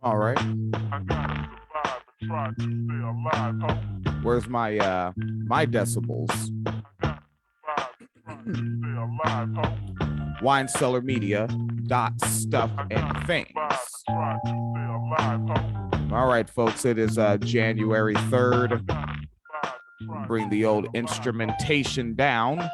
All right. Where's my my decibels? Wine Cellar Media dot stuff and things. All right, folks, it is January 3rd. Bring the old instrumentation down.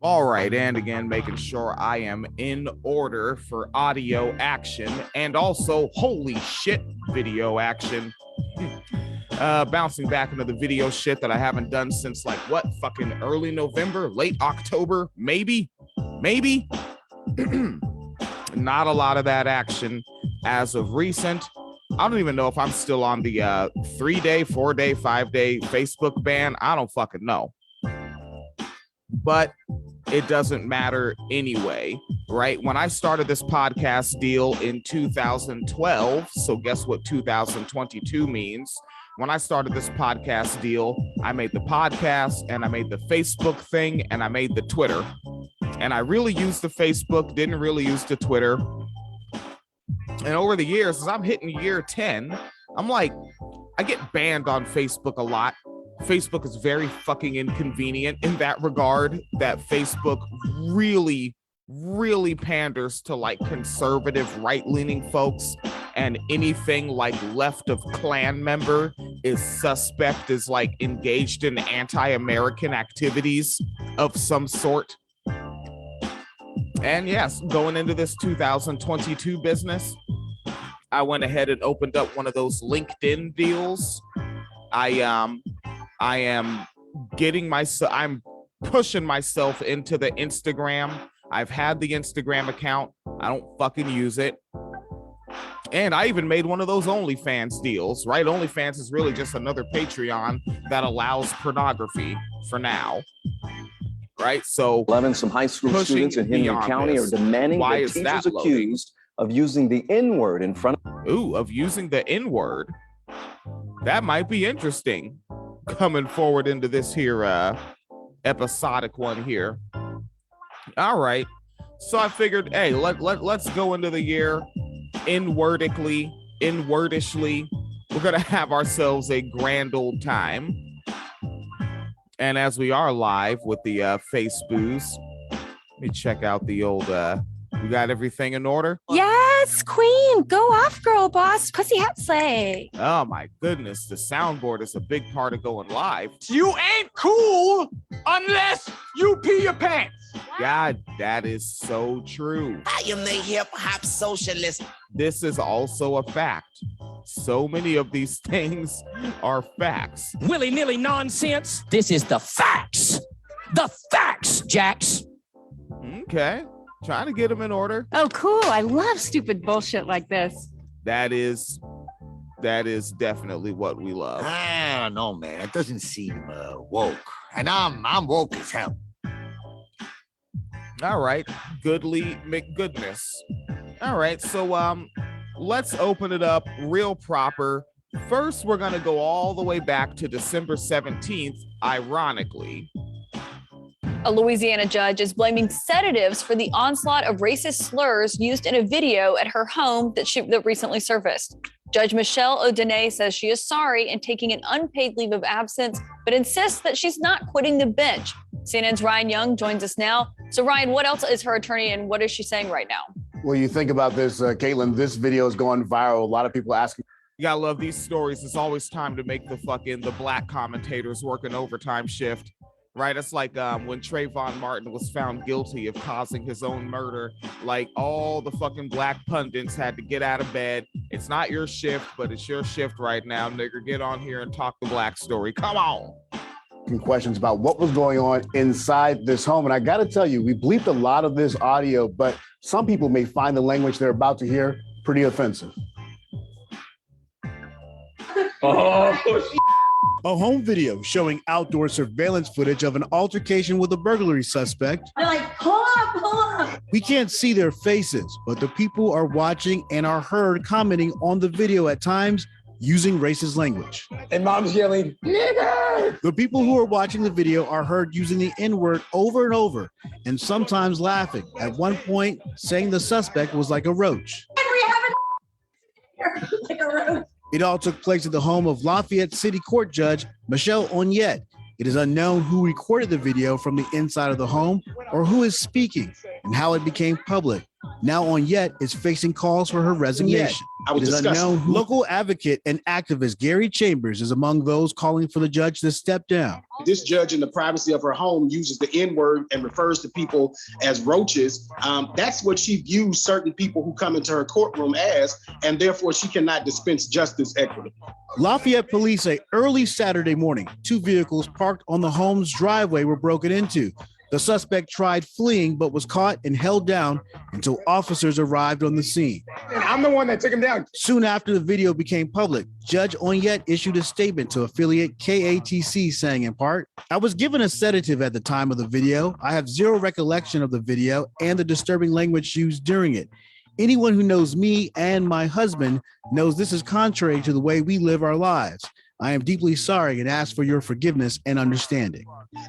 All right, and again, making sure I am in order for audio action and also, holy shit, video action. Bouncing back into the video shit that I haven't done since like what, fucking early November, late October, maybe. Not a lot of that action as of recent. I don't even know if I'm still on the 3-day, 4-day, 5-day Facebook ban. I don't fucking know. But it doesn't matter anyway, right? When I started this podcast deal in 2012, so guess what 2022 means? When I started this podcast deal, I made the podcast and I made the Facebook thing and I made the Twitter. And I really used the Facebook, didn't really use the Twitter. And over the years, as I'm hitting year 10, I'm like, I get banned on Facebook a lot. Facebook is very fucking inconvenient in that regard, that Facebook really panders to like conservative right-leaning folks, and anything like left of Klan member is suspect as like engaged in anti-American activities of some sort. And yes, going into this 2022 business, I went ahead and opened up one of those LinkedIn deals. I'm pushing myself into the Instagram. I've had the Instagram account. I don't fucking use it. And I even made one of those OnlyFans deals, right? OnlyFans is really just another Patreon that allows pornography for now. Right? So 11, some high school students in Henry County are demanding that teachers accused of using the N-word in front of... Ooh, of using the N-word. That might be interesting coming forward into this here episodic one here. All right. So I figured, hey, let's go into the year inwardishly. We're going to have ourselves a grand old time. And as we are live with the face booze, let me check out the old, we got everything in order? Yes, queen. Go off, girl boss. Pussy hat slay. Oh, my goodness. The soundboard is a big part of going live. You ain't cool unless you pee your pants. God, that is so true. I am the hip-hop socialist. This is also a fact. So many of these things are facts. Willy-nilly nonsense. This is the facts. The facts, Jax. Okay. Trying to get them in order. Oh, cool. I love stupid bullshit like this. That is definitely what we love. I don't know, man. It doesn't seem woke. And I'm woke as hell. All right. Goodly McGoodness. All right. So let's open it up real proper. First, we're going to go all the way back to December 17th, ironically. A Louisiana judge is blaming sedatives for the onslaught of racist slurs used in a video at her home that recently surfaced. Judge Michelle O'Donnell says she is sorry and taking an unpaid leave of absence, but insists that she's not quitting the bench. CNN's Ryan Young joins us now. So Ryan, what else is her attorney and what is she saying right now? Well, you think about this, Caitlin, this video is going viral. A lot of people asking. You gotta love these stories. It's always time to make the black commentators work an overtime shift. Right, it's like when Trayvon Martin was found guilty of causing his own murder. Like all the fucking black pundits had to get out of bed. It's not your shift, but it's your shift right now, nigger. Get on here and talk the black story. Come on. Questions about what was going on inside this home. And I got to tell you, we bleeped a lot of this audio, but some people may find the language they're about to hear pretty offensive. A home video showing outdoor surveillance footage of an altercation with a burglary suspect. They're like, pull up. We can't see their faces, but the people are watching and are heard commenting on the video at times using racist language. And mom's yelling, nigger! The people who are watching the video are heard using the N-word over and over, and sometimes laughing. At one point, saying the suspect was like a roach. Like a roach. It all took place at the home of Lafayette City Court Judge Michelle Onyette. It is unknown who recorded the video from the inside of the home or who is speaking and how it became public. Now Onyette is facing calls for her resignation. It is unknown who. Local advocate and activist Gary Chambers is among those calling for the judge to step down. This judge in the privacy of her home uses the N-word and refers to people as roaches. That's what she views certain people who come into her courtroom as, and therefore she cannot dispense justice equity. Lafayette police say early Saturday morning, 2 vehicles parked on the home's driveway were broken into. The suspect tried fleeing, but was caught and held down until officers arrived on the scene. And I'm the one that took him down. Soon after the video became public, Judge Onyette issued a statement to affiliate KATC saying in part, "I was given a sedative at the time of the video. I have zero recollection of the video and the disturbing language used during it. Anyone who knows me and my husband knows this is contrary to the way we live our lives. I am deeply sorry and ask for your forgiveness and understanding."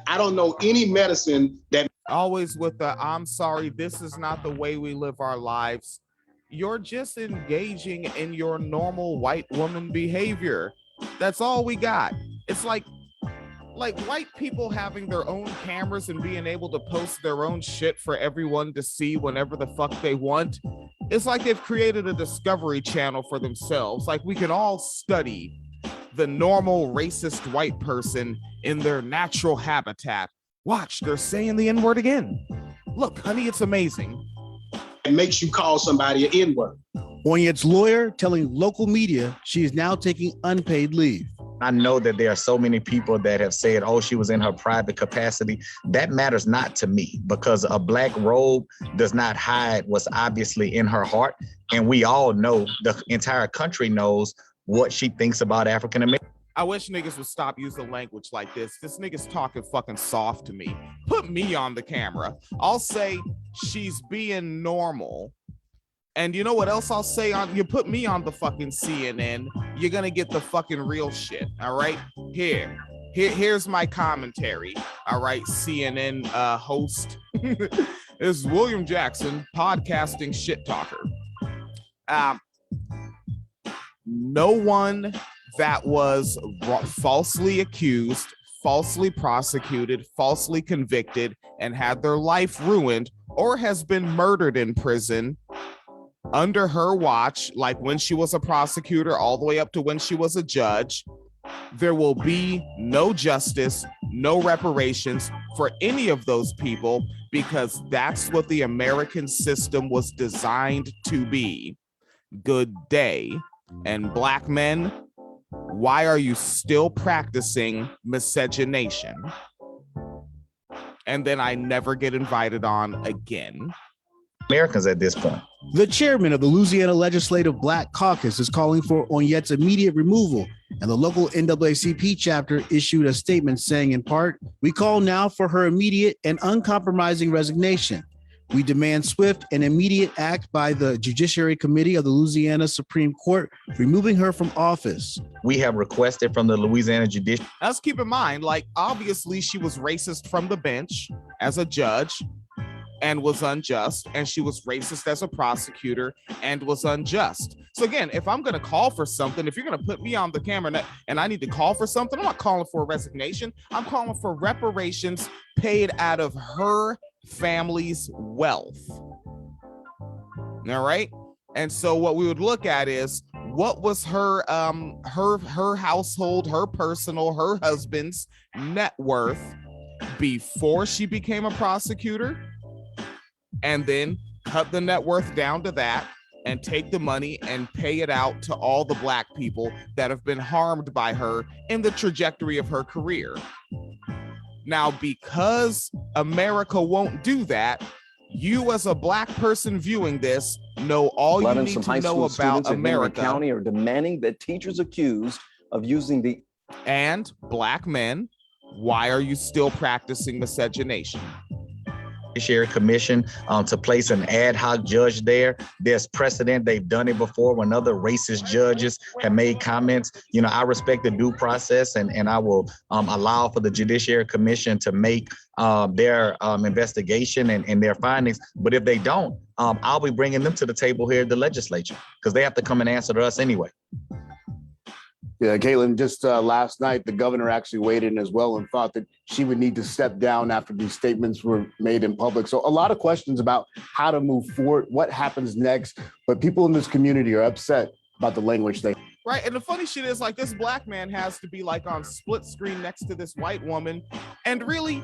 I don't know any medicine that always with the "I'm sorry, this is not the way we live our lives." You're just engaging in your normal white woman behavior. That's all we got. It's like white people having their own cameras and being able to post their own shit for everyone to see whenever the fuck they want. It's like they've created a Discovery Channel for themselves. Like we can all study the normal racist white person in their natural habitat. Watch, they're saying the N-word again. Look, honey, it's amazing. It makes you call somebody an N-word. Onyette's lawyer telling local media she is now taking unpaid leave. I know that there are so many people that have said, oh, she was in her private capacity. That matters not to me because a black robe does not hide what's obviously in her heart. And we all know, the entire country knows what she thinks about African Americans. I wish niggas would stop using language like this. This nigga's talking fucking soft to me. Put me on the camera. I'll say she's being normal. And you know what else I'll say? You put me on the fucking CNN, you're gonna get the fucking real shit. All right, here's my commentary. All right, CNN host. This is William Jackson, podcasting shit talker. No one that was falsely accused, falsely prosecuted, falsely convicted, and had their life ruined, or has been murdered in prison under her watch, like when she was a prosecutor all the way up to when she was a judge, there will be no justice, no reparations for any of those people, because that's what the American system was designed to be. Good day. And black men, why are you still practicing miscegenation? And then I never get invited on again. Americans at this point. The chairman of the Louisiana Legislative Black Caucus is calling for Onyette's immediate removal, and the local NAACP chapter issued a statement saying in part, "We call now for her immediate and uncompromising resignation. We demand swift and immediate act by the Judiciary Committee of the Louisiana Supreme Court, removing her from office." We have requested from the Louisiana Judiciary. Let's keep in mind, like, obviously she was racist from the bench as a judge and was unjust, and she was racist as a prosecutor and was unjust. So again, if I'm going to call for something, if you're going to put me on the camera and I need to call for something, I'm not calling for a resignation. I'm calling for reparations paid out of her family's wealth. All right. And so what we would look at is, what was her household, her personal, her husband's net worth before she became a prosecutor, and then cut the net worth down to that and take the money and pay it out to all the black people that have been harmed by her in the trajectory of her career. Now, because America won't do that, you as a black person viewing this know all you need to know about America. County are demanding that teachers accused of using the and black men, why are you still practicing miscegenation? Judiciary Commission to place an ad hoc judge there. There's precedent. They've done it before when other racist judges have made comments. You know, I respect the due process, and I will allow for the Judiciary Commission to make their investigation and their findings. But if they don't, I'll be bringing them to the table here at the legislature because they have to come and answer to us anyway. Yeah, Caitlin, just last night, the governor actually weighed in as well and thought that she would need to step down after these statements were made in public. So a lot of questions about how to move forward, what happens next. But people in this community are upset about the language they. Right. And the funny shit is, like, this black man has to be like on split screen next to this white woman. And really,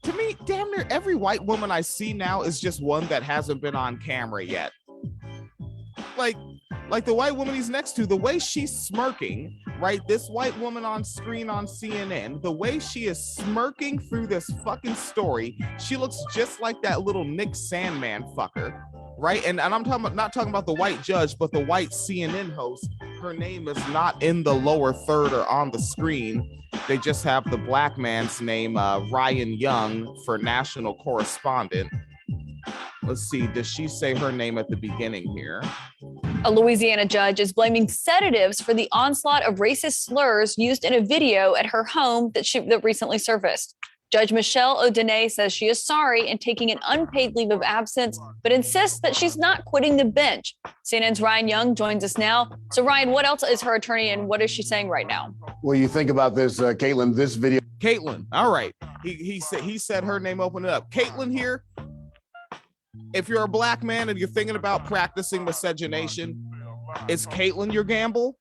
to me, damn near every white woman I see now is just one that hasn't been on camera yet. Like the white woman he's next to, the way she's smirking, right? This white woman on screen on CNN, the way she is smirking through this fucking story, she looks just like that little Nick Sandman fucker, right? And I'm not talking about the white judge, but the white CNN host. Her name is not in the lower third or on the screen. They just have the black man's name, Ryan Young, for national correspondent. Let's see, does she say her name at the beginning here? A Louisiana judge is blaming sedatives for the onslaught of racist slurs used in a video at her home that recently surfaced. Judge Michelle O'Denay says she is sorry and taking an unpaid leave of absence, but insists that she's not quitting the bench. CNN's Ryan Young joins us now. So Ryan, what else is her attorney and what is she saying right now? Well, you think about this, Caitlin, this video. Caitlin, all right. He said her name, open it up. Caitlin here. If you're a black man and you're thinking about practicing miscegenation, is Caitlin your gamble?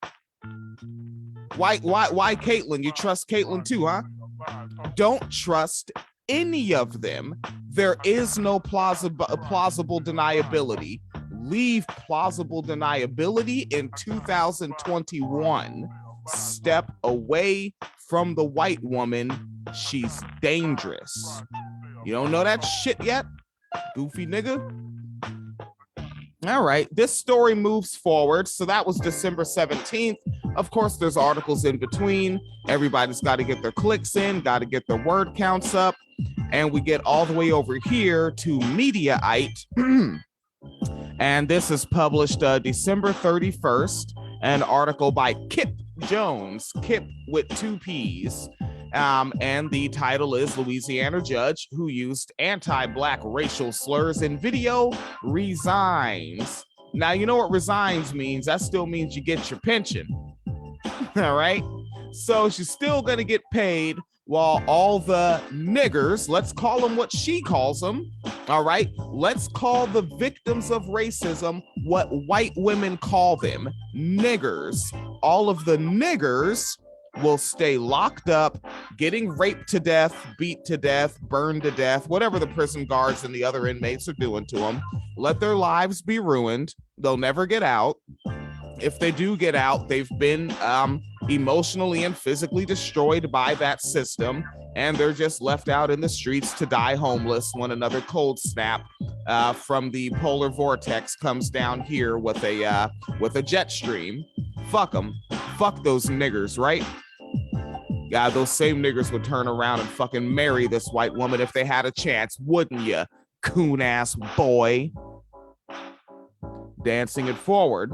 Why Caitlin? You trust Caitlin too, huh? Don't trust any of them. There is no plausible deniability. Leave plausible deniability in 2021. Step away from the white woman. She's dangerous. You don't know that shit yet? Goofy nigga. All right, this story moves forward. So that was December 17th. Of course, there's articles in between. Everybody's got to get their clicks in, got to get their word counts up. And we get all the way over here to Mediaite. And this is published December 31st, an article by Kip Jones, Kip with 2 P's. And the title is Louisiana Judge Who Used Anti-Black Racial Slurs in Video Resigns. Now, you know what resigns means. That still means you get your pension. All right. So she's still going to get paid while all the niggers, let's call them what she calls them. All right. Let's call the victims of racism what white women call them, niggers. All of the niggers will stay locked up, getting raped to death, beat to death, burned to death, whatever the prison guards and the other inmates are doing to them. Let their lives be ruined. They'll never get out. If they do get out, they've been emotionally and physically destroyed by that system, and they're just left out in the streets to die homeless when another cold snap from the polar vortex comes down here with a jet stream. Fuck them. Fuck those niggers, right? Yeah, those same niggers would turn around and fucking marry this white woman if they had a chance, wouldn't you, coon ass boy? Dancing it forward.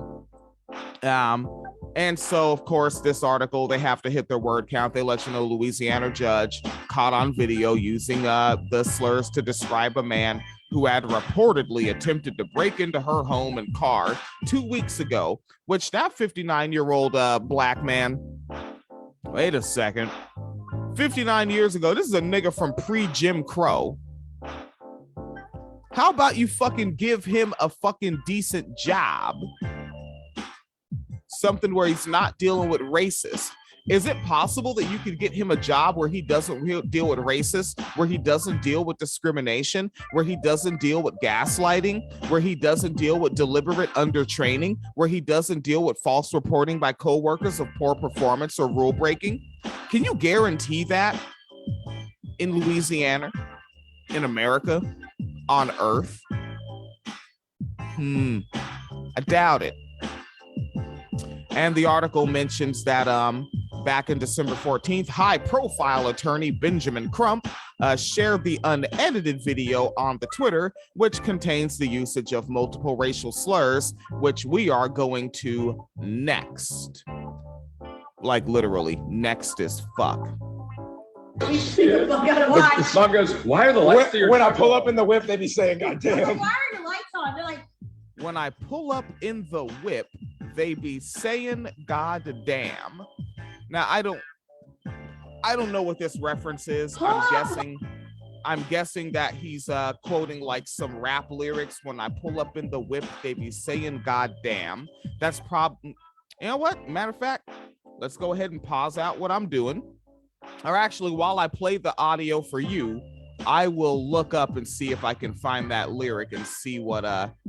And so, of course, this article, they have to hit their word count. They let you know Louisiana judge caught on video using the slurs to describe a man who had reportedly attempted to break into her home and car 2 weeks ago, which that 59-year-old black man, wait a second, 59 years ago, this is a nigga from pre-Jim Crow. How about you fucking give him a fucking decent job? Something where he's not dealing with racists. Is it possible that you could get him a job where he doesn't deal with racist, where he doesn't deal with discrimination, where he doesn't deal with gaslighting, where he doesn't deal with deliberate undertraining, where he doesn't deal with false reporting by coworkers of poor performance or rule breaking? Can you guarantee that in Louisiana, in America, on Earth? I doubt it. And the article mentions that back in December 14th, high-profile attorney Benjamin Crump shared the unedited video on the Twitter, which contains the usage of multiple racial slurs, which we are going to next. Like literally, next as fuck. The song goes, why are the lights when I pull up in the whip, they be saying, God damn. Why are the lights on? They're like, when I pull up in the whip, they be saying, God damn. Now, I don't know what this reference is. I'm guessing that he's quoting like some rap lyrics. When I pull up in the whip, they be saying, God damn. That's probably, you know what? Matter of fact, let's go ahead and pause out what I'm doing. Or actually, while I play the audio for you, I will look up and see if I can find that lyric and see what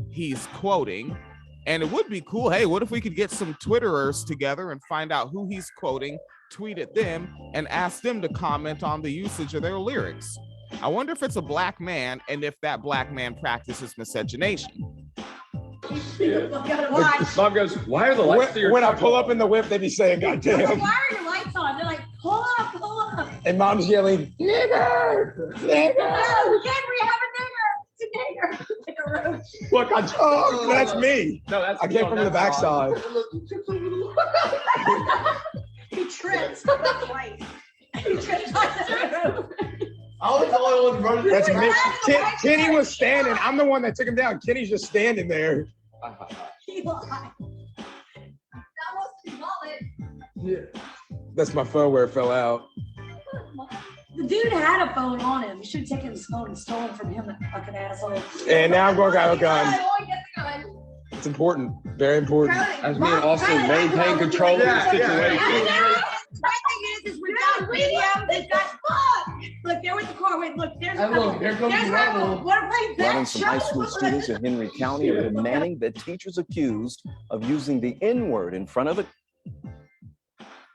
he's quoting. And it would be cool. Hey, what if we could get some Twitterers together and find out who he's quoting, tweet at them, and ask them to comment on the usage of their lyrics? I wonder if it's a black man and if that black man practices miscegenation. The song goes, why are the lights when I pull up in the whip, they be saying, God damn. why are your lights on? They're like, pull up, pull up. And mom's yelling, nigger, nigger. No, can't we have a nigger? It's a nigger. Like a roach. Look, that's me. No, that's I came from the backside. He tripped twice. He tripped on the roof. I was the only one running. That's me. Kenny was standing. I'm the one that took him down. Kenny's just standing there. He lied. That was his wallet. Yeah. That's my phone where it fell out. The dude had a phone on him. You should have taken his phone and stolen from him, that fucking asshole. And now I'm going to grab a gun. Get the gun. It's important. Very important. As being also maintain control of the situation. My thing is we got video. They got fuck. Look, there with the car. Wait, look, there's look, there comes the rebel. What a play Running some high school students in Henry County are demanding that teachers accused of using the N-word in front of it.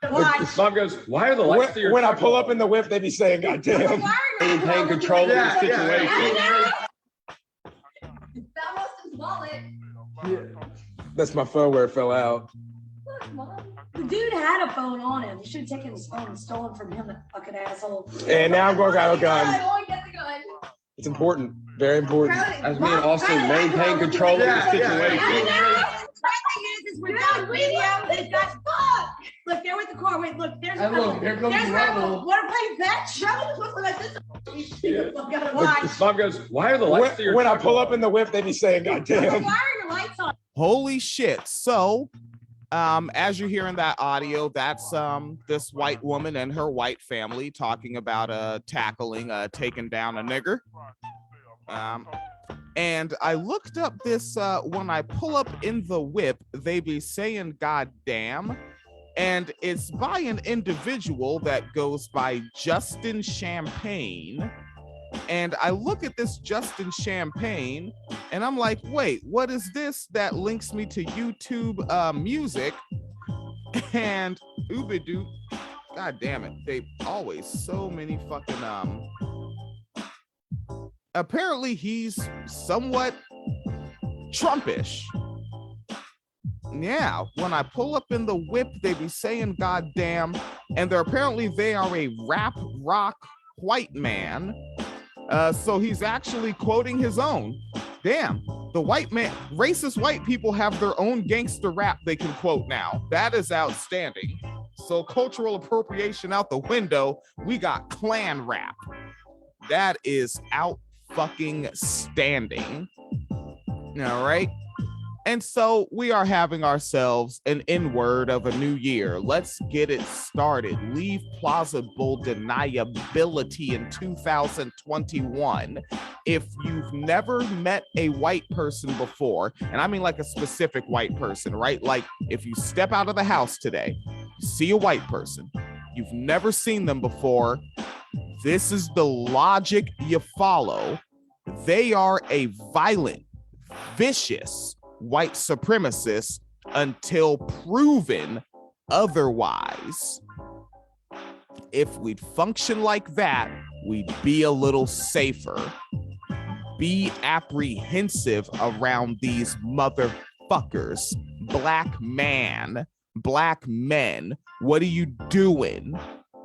The song goes, why are the lights when I pull up in the whip, they be saying, God damn. maintain control of the situation? That was his wallet. That's my phone where it fell out. The dude had a phone on him. You should have taken his phone and stolen from him, that fucking asshole. And now I'm going to grab a gun. Get the gun. It's important. Very important. As being also maintain control of the situation. My thing is we got video. They got fuck. Look, there with the car. Wait, look, there's look, there comes the rebel. What a play that show. Like this. The song goes, why are the lights when I pull up in the whip, they be saying, God damn. Why are your lights on? Holy shit. So, as you're hearing that audio, that's this white woman and her white family talking about taking down a nigger. And I looked up this when I pull up in the whip, they be saying God damn. And it's by an individual that goes by Justin Champagne. And I look at this Justin Champagne and I'm like, wait, what is this that links me to YouTube music? And Oobidoop, God damn it, they always so many fucking apparently he's somewhat Trumpish. Yeah, when I pull up in the whip, they be saying God damn, and they are a rap rock white man. So he's actually quoting his own. Damn, the white man, racist white people have their own gangster rap they can quote now. That is outstanding. So cultural appropriation out the window, we got Klan rap. That is out fucking standing. All right. And so we are having ourselves an N-word of a new year. Let's get it started. Leave plausible deniability in 2021. If you've never met a white person before, and I mean like a specific white person, right? Like if you step out of the house today, you see a white person, you've never seen them before, this is the logic you follow. They are a violent, vicious white supremacist until proven otherwise. If we'd function like that, we'd be a little safer. Be apprehensive around these motherfuckers. Black man, black men, what are you doing?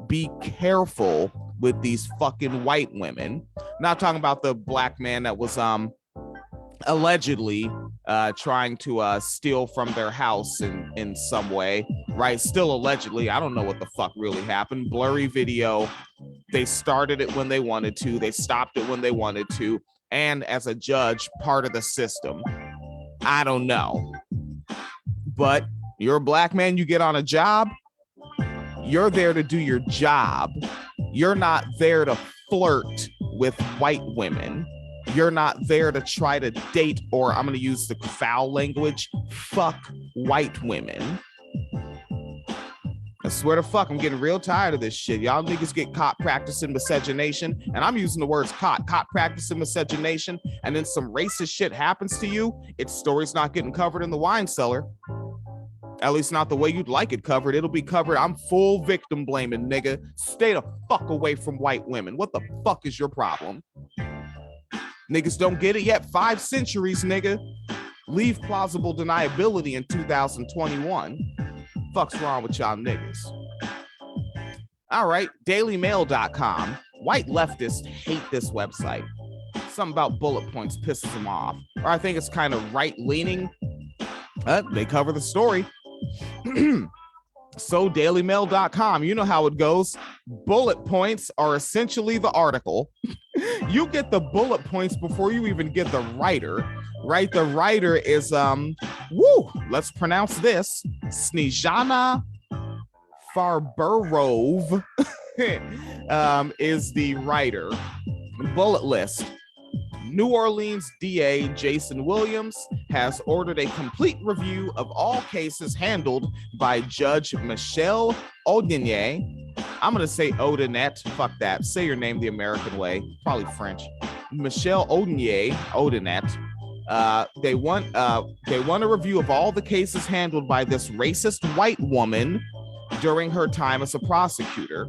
Be careful with these fucking white women. Not talking about the black man that was allegedly trying to steal from their house in some way, right? Still allegedly. I don't know what the fuck really happened. Blurry video. They started it when they wanted to. They stopped it when they wanted to. And as a judge, part of the system. I don't know. But you're a black man, you get on a job, you're there to do your job. You're not there to flirt with white women. You're not there to try to date, or I'm going to use the foul language, fuck white women. I swear to fuck, I'm getting real tired of this shit. Y'all niggas get caught practicing miscegenation, and I'm using the words caught practicing miscegenation, and then some racist shit happens to you. Its story's not getting covered in the wine cellar. At least not the way you'd like it covered. It'll be covered. I'm full victim blaming, nigga. Stay the fuck away from white women. What the fuck is your problem? Niggas don't get it yet. 5 centuries, nigga. Leave plausible deniability in 2021. Fuck's wrong with y'all niggas? All right, dailymail.com. White leftists hate this website. Something about bullet points pisses them off. Or I think it's kind of right-leaning. They cover the story. So dailymail.com, you know how it goes. Bullet points are essentially the article. You get the bullet points before you even get the writer, right? The writer is, let's pronounce this, Snezhana Farberov is the writer. Bullet list. New Orleans DA Jason Williams has ordered a complete review of all cases handled by Judge Michelle Odenier. I'm going to say Odinette. Fuck that. Say your name the American way. Probably French. Michelle Odinette. They want a review of all the cases handled by this racist white woman during her time as a prosecutor.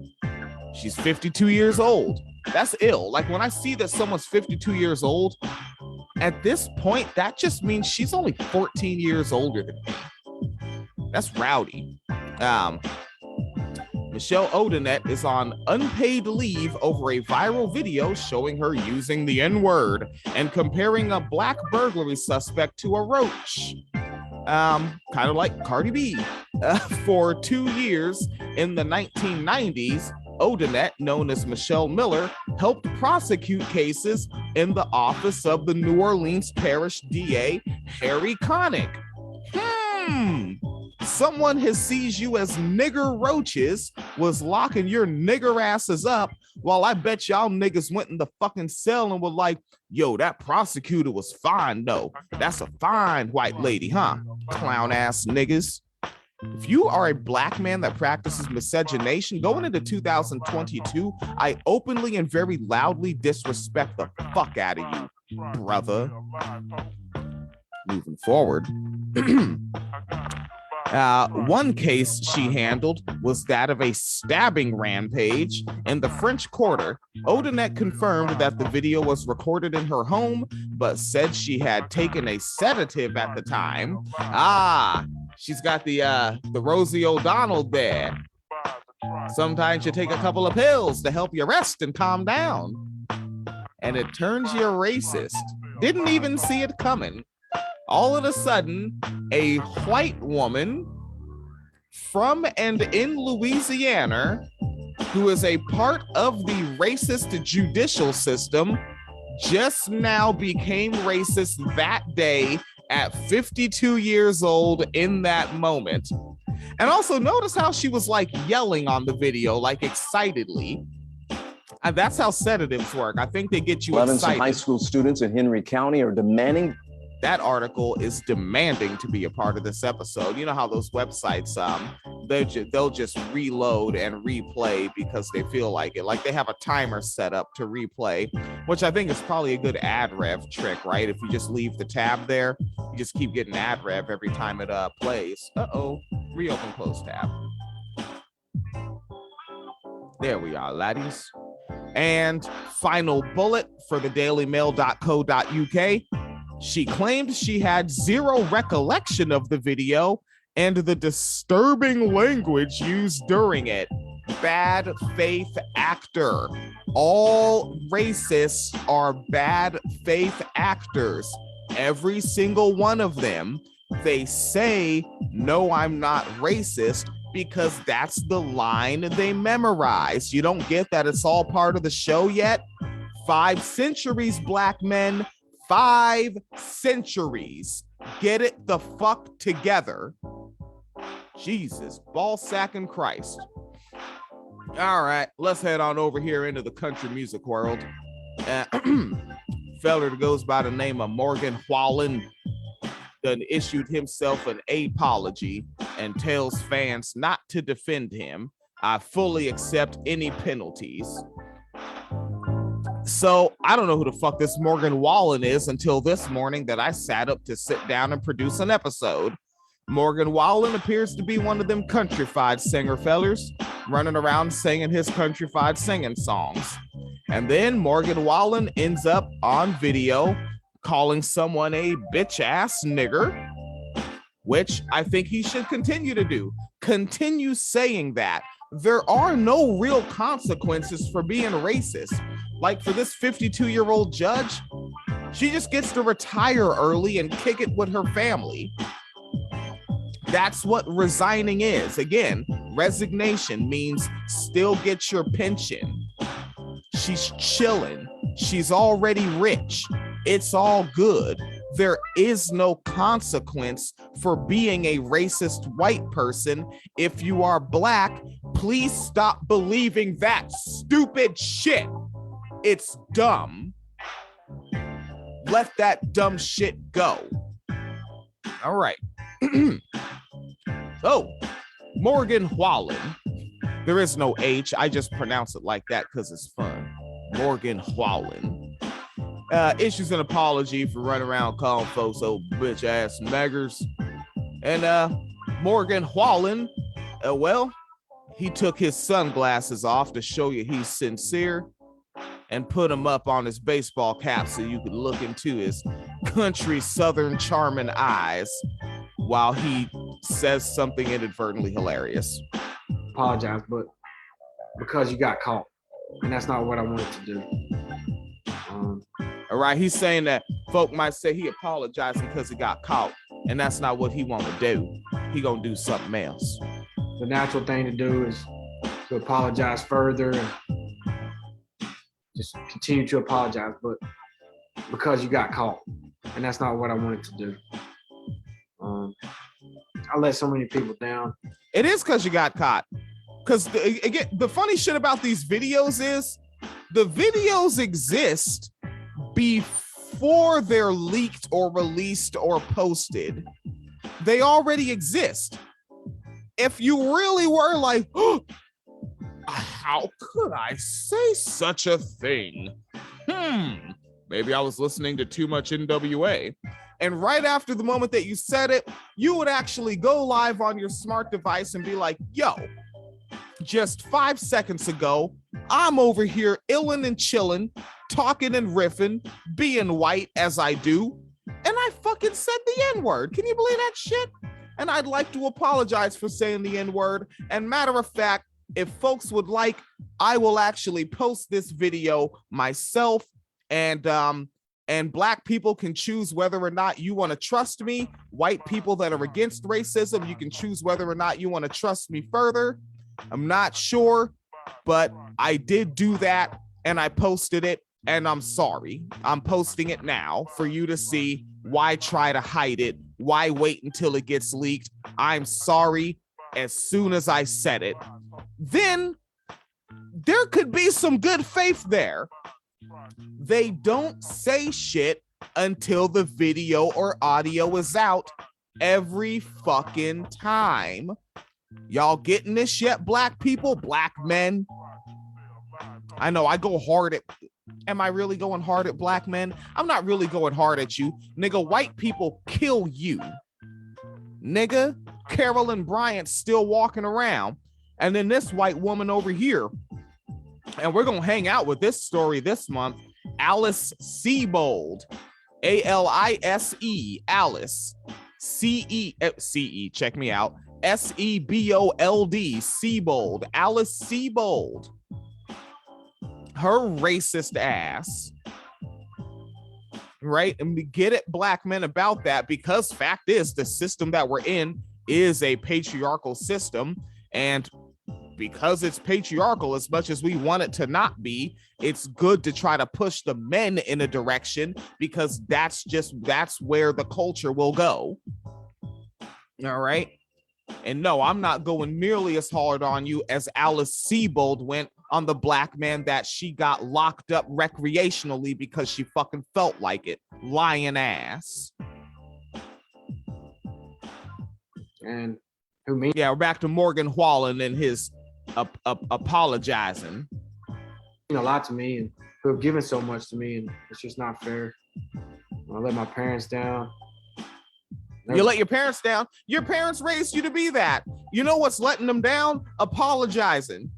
She's 52 years old. That's ill. Like, when I see that someone's 52 years old, at this point, that just means she's only 14 years older than me. That's rowdy. Michelle Odinette is on unpaid leave over a viral video showing her using the N-word and comparing a black burglary suspect to a roach. Kind of like Cardi B. For 2 years in the 1990s, Odinette, known as Michelle Miller, helped prosecute cases in the office of the New Orleans Parish DA, Harry Connick. Someone has seized you as nigger roaches, was locking your nigger asses up, while I bet y'all niggas went in the fucking cell and were like, yo, that prosecutor was fine, though. That's a fine white lady, huh? Clown ass niggas. If you are a black man that practices miscegenation going into 2022, I openly and very loudly disrespect the fuck out of you, brother. Moving forward. One case she handled was that of a stabbing rampage in the French Quarter. Odinette confirmed that the video was recorded in her home, but said she had taken a sedative at the time. She's got the Rosie O'Donnell there. Sometimes you take a couple of pills to help you rest and calm down. And it turns you racist. Didn't even see it coming. All of a sudden, a white woman from and in Louisiana, who is a part of the racist judicial system, just now became racist that day at 52 years old in that moment. And also notice how she was like yelling on the video, like excitedly. And that's how sedatives work. I think they get you excited. Some high school students in Henry County are demanding. That article is demanding to be a part of this episode. You know how those websites, they'll just reload and replay because they feel like it. Like they have a timer set up to replay, which I think is probably a good ad rev trick, right? If you just leave the tab there, you just keep getting ad rev every time it plays. Reopen close tab. There we are, laddies. And final bullet for the dailymail.co.uk. She claimed she had zero recollection of the video and the disturbing language used during it. bad faith actor. All racists are bad faith actors. Every single one of them. They say, no, I'm not racist, because that's the line they memorize. You don't get that it's all part of the show yet? 5 centuries, black men. 5 centuries. Get it the fuck together. Jesus, ball sacking Christ. All right, let's head on over here into the country music world. Feller that goes by the name of Morgan Wallen done issued himself an apology and tells fans not to defend him. I fully accept any penalties. So I don't know who the fuck this Morgan Wallen is until this morning that I sat up to sit down and produce an episode. Morgan Wallen appears to be one of them countryfied singer fellers running around singing his countryfied singing songs. And then Morgan Wallen ends up on video calling someone a bitch ass nigger, which I think he should continue to do. Continue saying that. There are no real consequences for being racist. Like for this 52-year-old judge, she just gets to retire early and kick it with her family. That's what resigning is. Again, resignation means still get your pension. She's chilling. She's already rich. It's all good. There is no consequence for being a racist white person. If you are black, please stop believing that stupid shit. It's dumb. Let that dumb shit go. All right. So, Morgan Wallen. There is no H. I just pronounce it like that because it's fun. Morgan Wallen. Issues an apology for running around calling folks old bitch ass niggers. And Morgan Wallen, well, he took his sunglasses off to show you he's sincere and put them up on his baseball cap so you could look into his country southern charming eyes while he says something inadvertently hilarious. Apologize, but because you got caught, and that's not what I wanted to do. All right, he's saying that folk might say he apologized because he got caught, and that's not what he want to do. He gonna do something else. The natural thing to do is to apologize further and just continue to apologize, but because you got caught, and that's not what I wanted to do. I let so many people down. It is because you got caught. Because again, the funny shit about these videos is the videos exist before they're leaked or released or posted. They already exist. If you really were like, oh, how could I say such a thing? Maybe I was listening to too much NWA. And right after the moment that you said it, you would actually go live on your smart device and be like, yo, just 5 seconds ago, I'm over here illin' and chillin', talking and riffing, being white as I do, and I fucking said the N-word. Can you believe that shit? And I'd like to apologize for saying the N-word. And matter of fact, if folks would like, I will actually post this video myself, and black people can choose whether or not you want to trust me. White people that are against racism, you can choose whether or not you want to trust me further. I'm not sure, but I did do that and I posted it, and I'm sorry. I'm posting it now for you to see. Why try to hide it? Why wait until it gets leaked? I'm sorry as soon as I said it. Then there could be some good faith there. They don't say shit until the video or audio is out every fucking time. Y'all getting this yet, black people, black men? I know I go hard at, am I really going hard at black men? I'm not really going hard at you. Nigga, white people kill you. Nigga, Carolyn Bryant's still walking around. And then this white woman over here, and we're going to hang out with this story this month, Alice Sebold, A-L-I-S-E, Alice, C-E, check me out, Sebold, Sebold, Alice Sebold. Her racist ass. Right? And we get it, black men, about that, because fact is the system that we're in is a patriarchal system. And because it's patriarchal, as much as we want it to not be, it's good to try to push the men in a direction, because that's where the culture will go. All right. And no, I'm not going nearly as hard on you as Alice Sebold went on the black man that she got locked up recreationally because she fucking felt like it. Lying ass. And who mean? Yeah, we're back to Morgan Wallen and his apologizing. A lot to me, and who have given so much to me, and it's just not fair. I let my parents down. You let your parents down? Your parents raised you to be that. You know what's letting them down? Apologizing.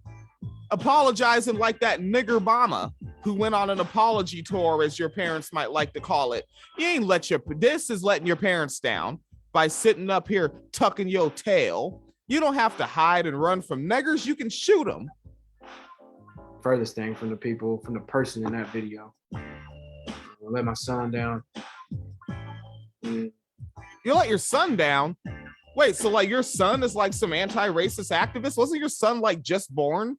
Apologizing like that nigger Obama who went on an apology tour, as your parents might like to call it. This is letting your parents down by sitting up here tucking your tail. You don't have to hide and run from niggers. You can shoot them. Furthest thing from the person in that video. I let my son down. You let your son down? Wait, so like your son is like some anti-racist activist? Wasn't your son like just born?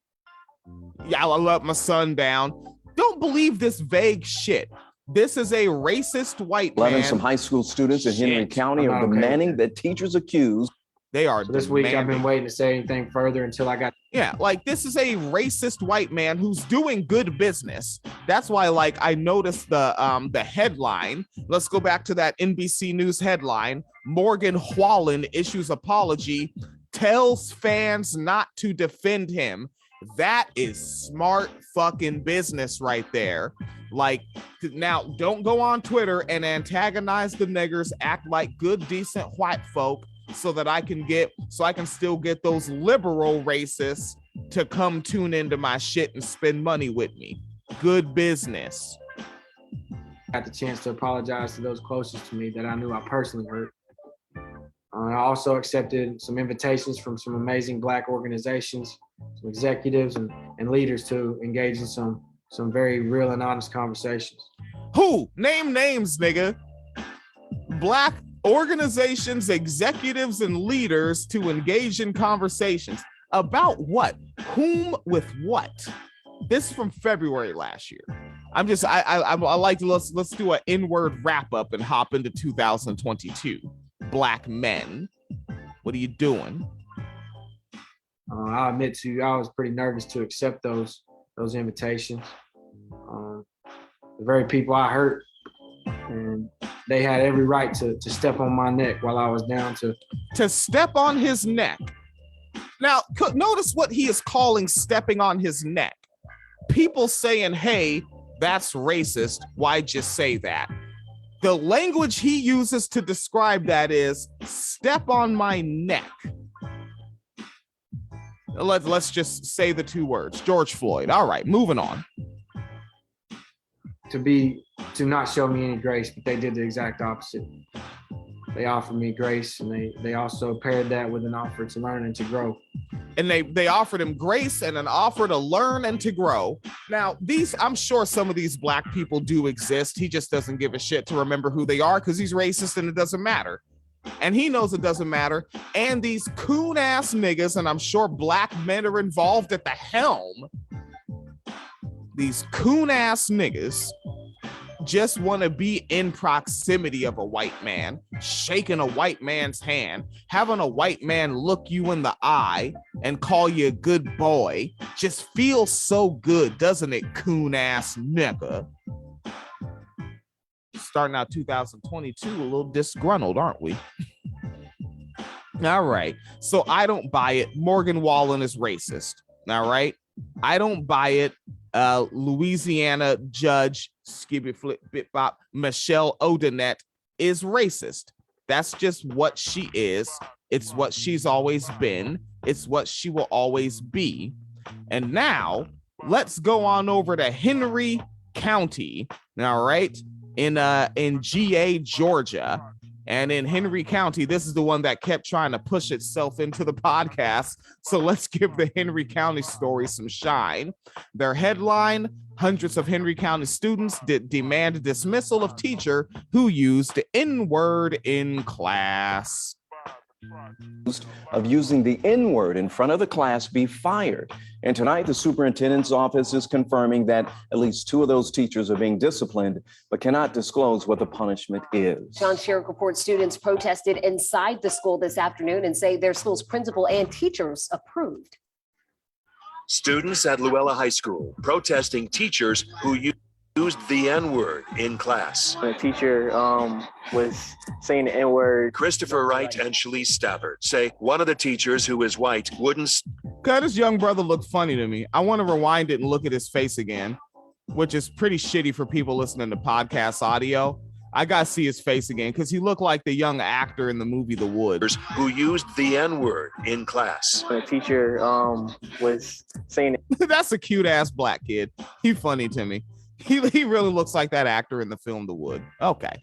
Yeah, I let my son down. Don't believe this vague shit. This is a racist white man. Some high school students in Henry County are demanding that teachers accused. They are. So this week I've been waiting to say anything further until I got. Yeah, like this is a racist white man who's doing good business. That's why, like, I noticed the headline. Let's go back to that NBC News headline. Morgan Wallen issues apology, tells fans not to defend him. That is smart fucking business right there. Like, now don't go on Twitter and antagonize the niggers, act like good, decent white folk, so I can still get those liberal racists to come tune into my shit and spend money with me. Good business. Got the chance to apologize to those closest to me that I knew I personally hurt. I also accepted some invitations from some amazing Black organizations, some executives and leaders to engage in some very real and honest conversations. Who? Name names, nigga. Black organizations, executives, and leaders to engage in conversations about what? Whom with what? This is from February last year. I like to let's do an inward wrap up and hop into 2022. Black men, what are you doing? I'll admit to you, I was pretty nervous to accept those invitations. The very people I hurt, and they had every right to step on my neck while I was down to step on his neck. Now, notice what he is calling stepping on his neck. People saying, hey, that's racist. Why'd you say that? The language he uses to describe that is step on my neck. Let's just say the two words, George Floyd. All right, moving on. To not show me any grace, but they did the exact opposite. They offered me grace, and they also paired that with an offer to learn and to grow. And they offered him grace and an offer to learn and to grow. Now, I'm sure some of these Black people do exist. He just doesn't give a shit to remember who they are because he's racist and it doesn't matter. And he knows it doesn't matter. And these coon ass niggas, and I'm sure Black men are involved at the helm. These coon ass niggas just want to be in proximity of a white man, shaking a white man's hand, having a white man look you in the eye and call you a good boy. Just feels so good, doesn't it, coon ass nigga? Starting out 2022, a little disgruntled, aren't we? All right, so I don't buy it. Morgan Wallen is racist. All right, I don't buy it. Louisiana judge Skibby Flip Bit Bop Michelle Odinette is racist. That's just what she is. It's what she's always been. It's what she will always be. And now let's go on over to Henry County. All right, in GA, Georgia. And in Henry County, this is the one that kept trying to push itself into the podcast. So let's give the Henry County story some shine. Their headline: hundreds of Henry County students demand dismissal of teacher who used the N-word in class. Of using the N-word in front of the class be fired. And tonight, the superintendent's office is confirming that at least 2 of those teachers are being disciplined, but cannot disclose what the punishment is. Jon Shirek reports students protested inside the school this afternoon and say their school's principal and teachers approved. Students at Luella High School protesting teachers who used the N-word in class. The teacher was saying the N-word. Christopher Wright and Shalise Stafford say one of the teachers, who is white, wouldn't. God, this young brother looked funny to me. I want to rewind it and look at his face again, which is pretty shitty for people listening to podcast audio. I got to see his face again because he looked like the young actor in the movie The Wood. Who used the N-word in class. The teacher was saying That's a cute ass black kid. He's funny to me. He really looks like that actor in the film The Wood. Okay.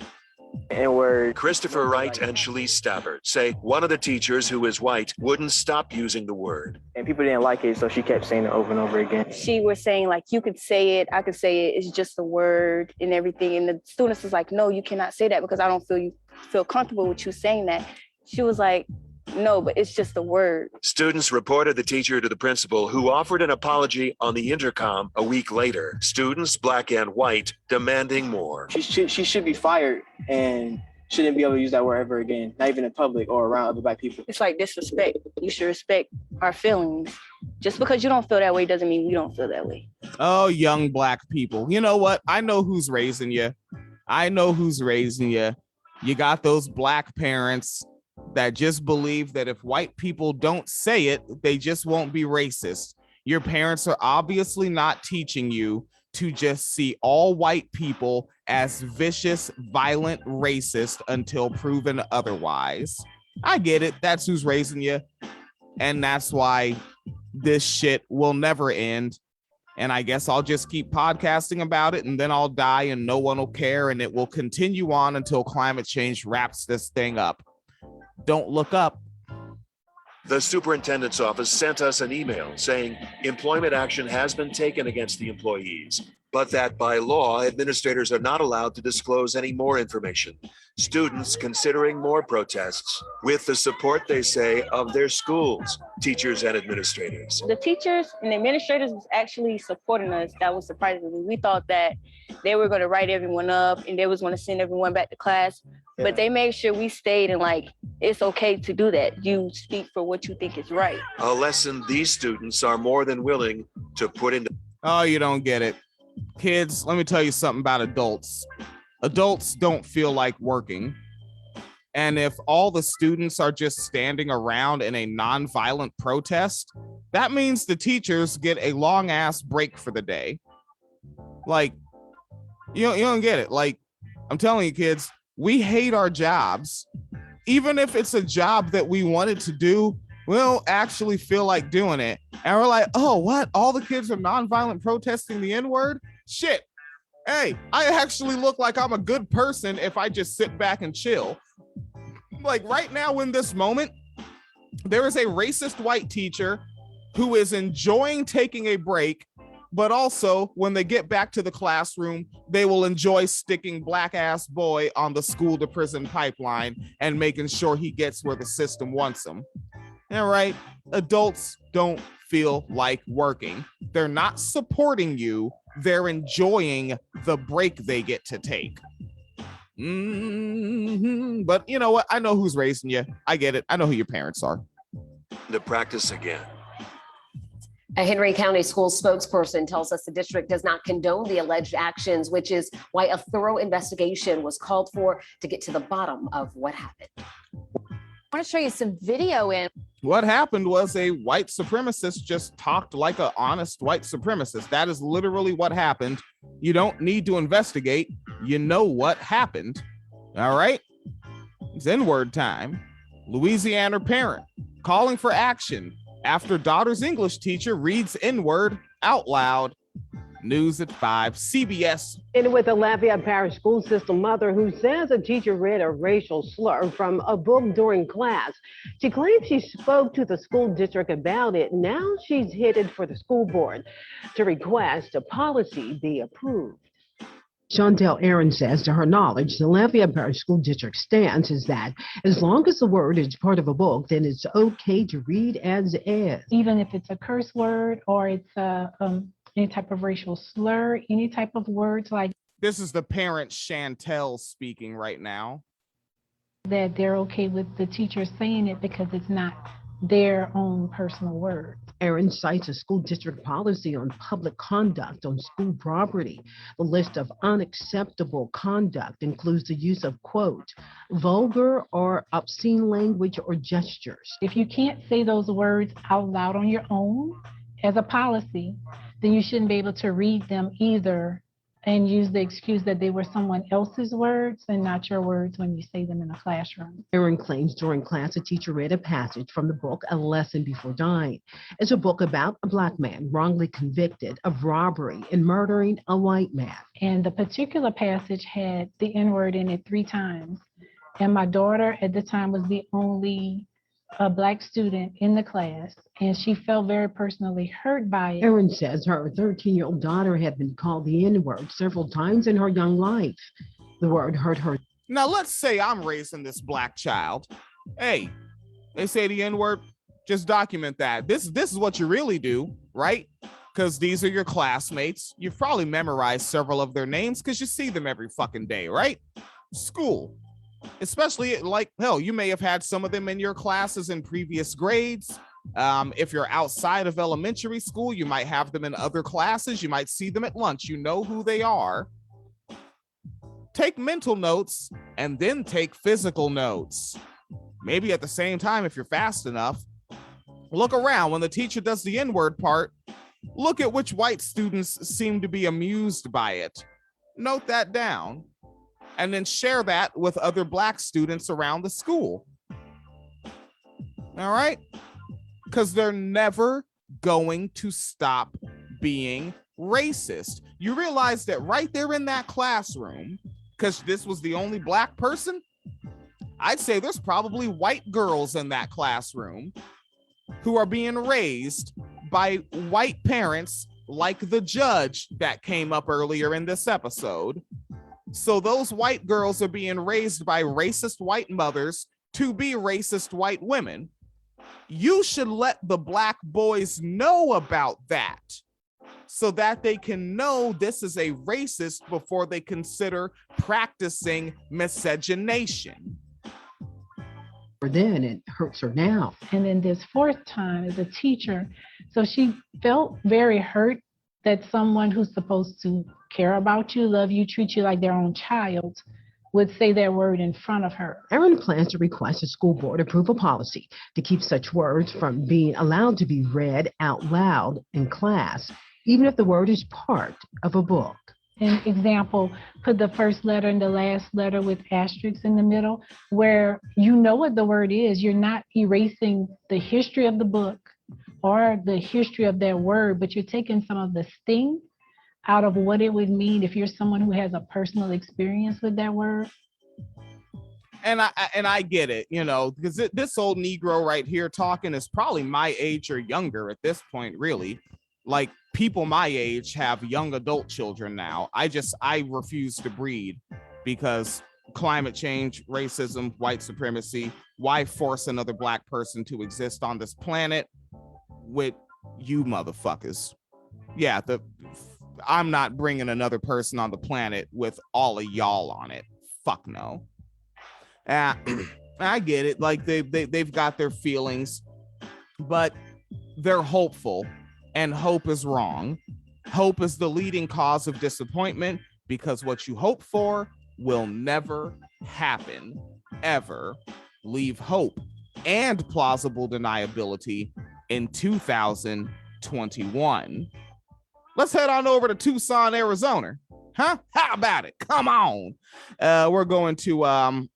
N-word. Christopher Wright and Shalise Stafford say one of the teachers, who is white, wouldn't stop using the word. And people didn't like it, so she kept saying it over and over again. She was saying, like, you could say it, I could say it, it's just a word and everything. And the students was like, no, you cannot say that because I don't feel comfortable with you saying that. She was like, no, but it's just a word. Students reported the teacher to the principal, who offered an apology on the intercom a week later. Students, black and white, demanding more. She should be fired and shouldn't be able to use that word ever again, not even in public or around other black people. It's like disrespect. You should respect our feelings. Just because you don't feel that way doesn't mean we don't feel that way. Oh, young black people. You know what? I know who's raising you. You got those black parents that just believe that if white people don't say it, they just won't be racist. Your parents are obviously not teaching you to just see all white people as vicious, violent, racist until proven otherwise. I get it. That's who's raising you. And that's why this shit will never end. And I guess I'll just keep podcasting about it, and then I'll die and no one will care, and it will continue on until climate change wraps this thing up. Don't look up. The superintendent's office sent us an email saying employment action has been taken against the employees, but that by law, administrators are not allowed to disclose any more information. Students considering more protests with the support, they say, of their schools, teachers and administrators. The teachers and the administrators was actually supporting us. That was surprising. We thought that they were going to write everyone up and they was going to send everyone back to class, but they made sure we stayed, and like, it's okay to do that. You speak for what you think is right. A lesson these students are more than willing to put into. Oh, you don't get it. Kids, let me tell you something about adults. Adults don't feel like working. And if all the students are just standing around in a non-violent protest, that means the teachers get a long ass break for the day. Like, you don't get it. Like, I'm telling you, kids, we hate our jobs. Even if it's a job that we wanted to do, we don't actually feel like doing it. And we're like, oh, what? All the kids are nonviolent protesting the N-word? Shit. Hey, I actually look like I'm a good person if I just sit back and chill. Like right now in this moment, there is a racist white teacher who is enjoying taking a break, but also when they get back to the classroom, they will enjoy sticking black ass boy on the school to prison pipeline and making sure he gets where the system wants him. All right. Adults don't feel like working. They're not supporting you. They're enjoying the break they get to take. But you know what? I know who's raising you. I get it. I know who your parents are. To practice again. A Henry County school spokesperson tells us the district does not condone the alleged actions, which is why a thorough investigation was called for to get to the bottom of what happened. I want to show you some video in. What happened was a white supremacist just talked like an honest white supremacist. That is literally what happened. You don't need to investigate. You know what happened. All right. It's N-word time. Louisiana parent calling for action after daughter's English teacher reads N-word out loud. News at 5, CBS. And with the Lafayette Parish School System mother who says a teacher read a racial slur from a book during class. She claims she spoke to the school district about it. Now she's headed for the school board to request a policy be approved. Chantel Aaron says, to her knowledge, the Lafayette Parish School District stance is that as long as the word is part of a book, then it's okay to read as is. Even if it's a curse word or it's any type of racial slur, any type of words like This is the parent Chantel speaking right now. that, they're okay with the teacher saying it because it's not their own personal word. Aaron cites a school district policy on public conduct on school property. The list of unacceptable conduct includes the use of, quote, vulgar or obscene language or gestures. If you can't say those words out loud on your own as a policy, then you shouldn't be able to read them either and use the excuse that they were someone else's words and not your words when you say them in a classroom. Aaron claims during class a teacher read a passage from the book A Lesson Before Dying. It's a book about a Black man wrongly convicted of robbery and murdering a white man. And the particular passage had the N-word in it 3 times. And my daughter at the time was the only Black student in the class, and she felt very personally hurt by it. Aaron says her 13-year-old daughter had been called the N-word several times in her young life. The word hurt her. Now, let's say I'm raising this Black child. Hey, they say the N-word, just document that. This is what you really do, right? Because these are your classmates. You've probably memorized several of their names because you see them every fucking day, right? School. Especially, like, hell, you may have had some of them in your classes in previous grades. If you're outside of elementary school, you might have them in other classes. You might see them at lunch. You know who they are. Take mental notes and then take physical notes. Maybe at the same time, if you're fast enough. Look around when the teacher does the N-word part. Look at which white students seem to be amused by it. Note that down. And then share that with other Black students around the school. All right? Because they're never going to stop being racist. You realize that right there in that classroom, because this was the only Black person, I'd say there's probably white girls in that classroom who are being raised by white parents like the judge that came up earlier in this episode. So those white girls are being raised by racist white mothers to be racist white women. You should let the Black boys know about that so that they can know this is a racist before they consider practicing miscegenation. For then, it hurts her now. And then this 4th time as a teacher, so she felt very hurt that someone who's supposed to care about you, love you, treat you like their own child would say that word in front of her. Aaron plans to request a school board approve a policy to keep such words from being allowed to be read out loud in class, even if the word is part of a book. An example, put the first letter and the last letter with asterisks in the middle, where you know what the word is. You're not erasing the history of the book or the history of that word, but you're taking some of the sting out of what it would mean if you're someone who has a personal experience with that word. And I get it, you know, because this old Negro right here talking is probably my age or younger at this point, really. Like, people my age have young adult children now. I refuse to breed because climate change, racism, white supremacy. Why force another Black person to exist on this planet with you motherfuckers? Yeah, I'm not bringing another person on the planet with all of y'all on it. Fuck no. I get it. Like, they've got their feelings, but they're hopeful, and hope is wrong. Hope is the leading cause of disappointment because what you hope for will never happen, ever. Leave hope and plausible deniability in 2021. Let's head on over to Tucson, Arizona. Huh? How about it? Come on. We're going to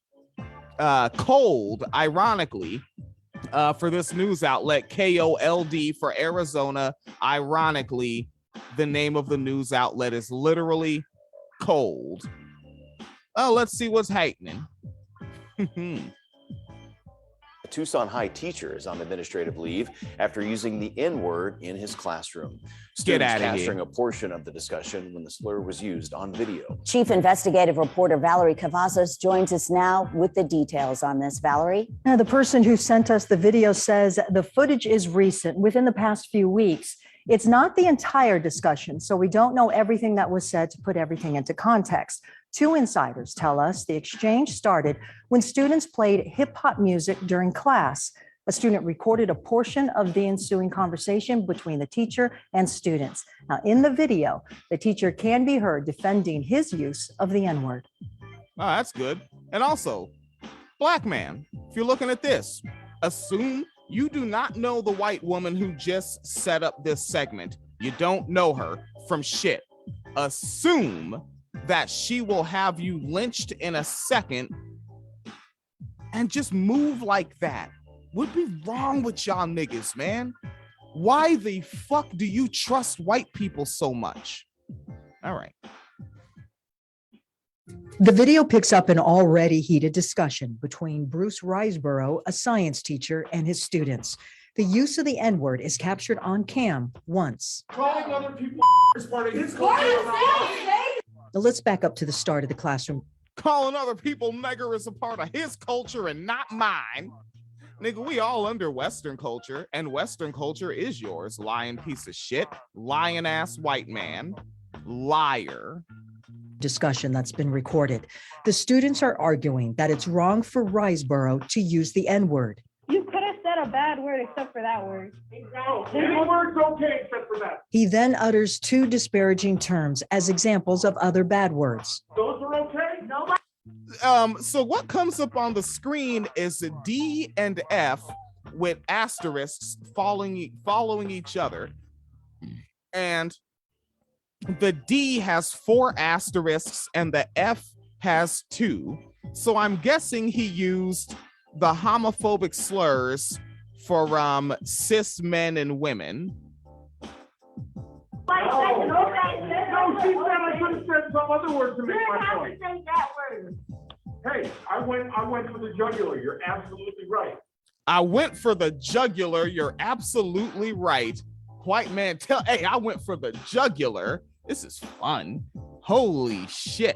KOLD, ironically, for this news outlet, KOLD for Arizona, ironically, the name of the news outlet is literally Cold. Oh, let's see what's happening. A Tucson High teacher is on administrative leave after using the N-word in his classroom. Get Students out of capturing here. a portion of the discussion when the slur was used on video. Chief investigative reporter Valerie Cavazos joins us now with the details on this. Valerie? Now, the person who sent us the video says the footage is recent, within the past few weeks. It's not the entire discussion, so we don't know everything that was said to put everything into context. Two insiders tell us the exchange started when students played hip hop music during class. A student recorded a portion of the ensuing conversation between the teacher and students. Now, in the video, the teacher can be heard defending his use of the N-word. Oh, that's good. And also, black man, if you're looking at this, assume you do not know the white woman who just set up this segment. You don't know her from shit. Assume that she will have you lynched in a second and just move like that. What be wrong with y'all niggas, man? Why the fuck do you trust white people so much? All right. The video picks up an already heated discussion between Bruce Riseborough, a science teacher, and his students. The use of the N-word is captured on cam once. Calling other people is part of his culture. Now let's back up to the start of the classroom. Calling other people nigger is a part of his culture and not mine. Nigga, we all under Western culture, and Western culture is yours, lying piece of shit, lying ass white man, liar. Discussion that's been recorded. The students are arguing that it's wrong for Riseborough to use the N-word. You could have said a bad word except for that word. Exactly. Any word's okay except for that. He then utters two disparaging terms as examples of other bad words. Those are okay? No. So what comes up on the screen is a D and F with asterisks following each other. And the D has 4 asterisks and the F has 2. So I'm guessing he used the homophobic slurs for cis men and women. No, she said I could have said some other word to make my point. Hey, I went for the jugular. You're absolutely right. I went for the jugular. You're absolutely right. White man, hey, I went for the jugular. This is fun. Holy shit.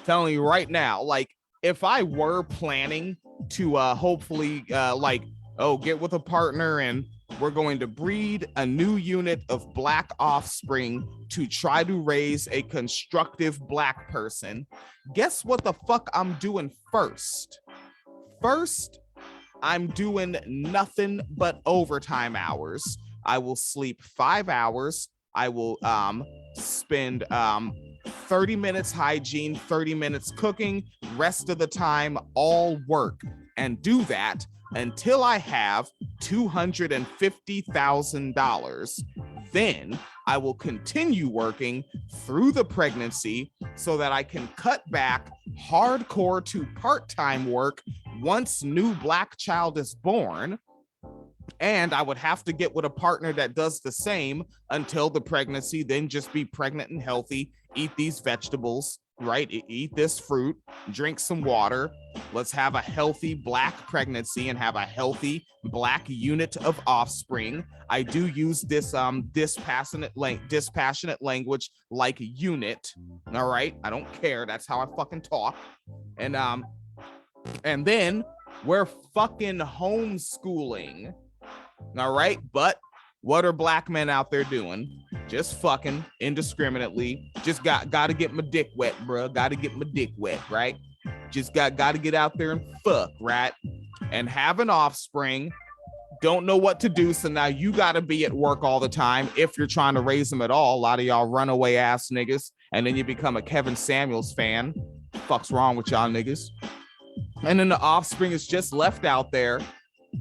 Telling you right now, like, if I were planning to hopefully get with a partner and we're going to breed a new unit of black offspring to try to raise a constructive black person, guess what the fuck I'm doing first? First, I'm doing nothing but overtime hours. I will sleep 5 hours. I will spend 30 minutes hygiene, 30 minutes cooking, rest of the time all work, and do that until I have $250,000. Then I will continue working through the pregnancy so that I can cut back hardcore to part-time work once new black child is born. And I would have to get with a partner that does the same until the pregnancy, then just be pregnant and healthy, eat these vegetables, right? Eat this fruit, drink some water. Let's have a healthy black pregnancy and have a healthy black unit of offspring. I do use this dispassionate language like unit. All right, I don't care. That's how I fucking talk. And then we're fucking homeschooling. All right, but what are black men out there doing? Just fucking indiscriminately. Just gotta get my dick wet, bro. Gotta get my dick wet, right? Just gotta get out there and fuck, right? And have an offspring. Don't know what to do, so now you gotta be at work all the time if you're trying to raise them at all. A lot of y'all runaway ass niggas, and then you become a Kevin Samuels fan. Fuck's wrong with y'all niggas? And then the offspring is just left out there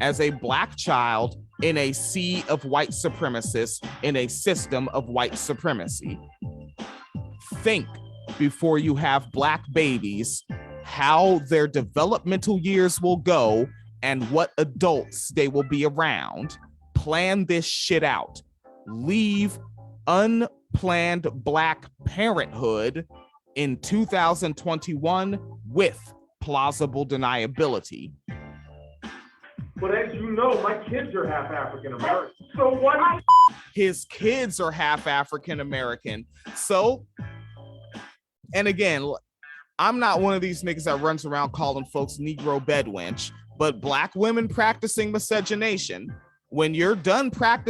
as a black child in a sea of white supremacists in a system of white supremacy. Think before you have black babies how their developmental years will go and what adults they will be around. Plan this shit out. Leave unplanned Black parenthood in 2021 with plausible deniability. But as you know, my kids are half African American. So what? His kids are half African American. So, and again, I'm not one of these niggas that runs around calling folks Negro bedwench, but Black women practicing miscegenation, when you're done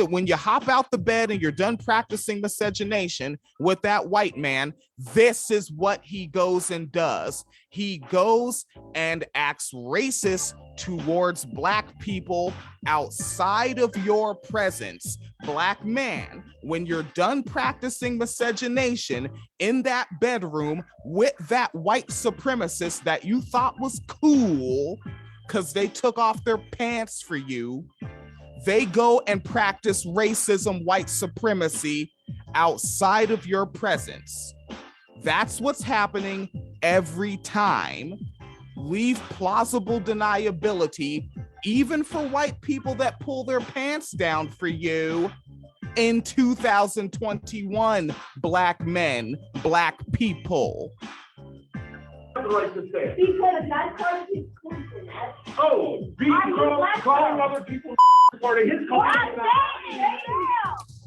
when you hop out the bed and you're done practicing miscegenation with that white man, this is what he goes and does. He goes and acts racist towards Black people outside of your presence. Black man, when you're done practicing miscegenation in that bedroom with that white supremacist that you thought was cool because they took off their pants for you, they go and practice racism, white supremacy outside of your presence. That's what's happening every time. Leave plausible deniability, even for white people that pull their pants down for you in 2021, Black men, Black people. Like to say. Because that's part of his culture. Oh, calling other people part of his culture.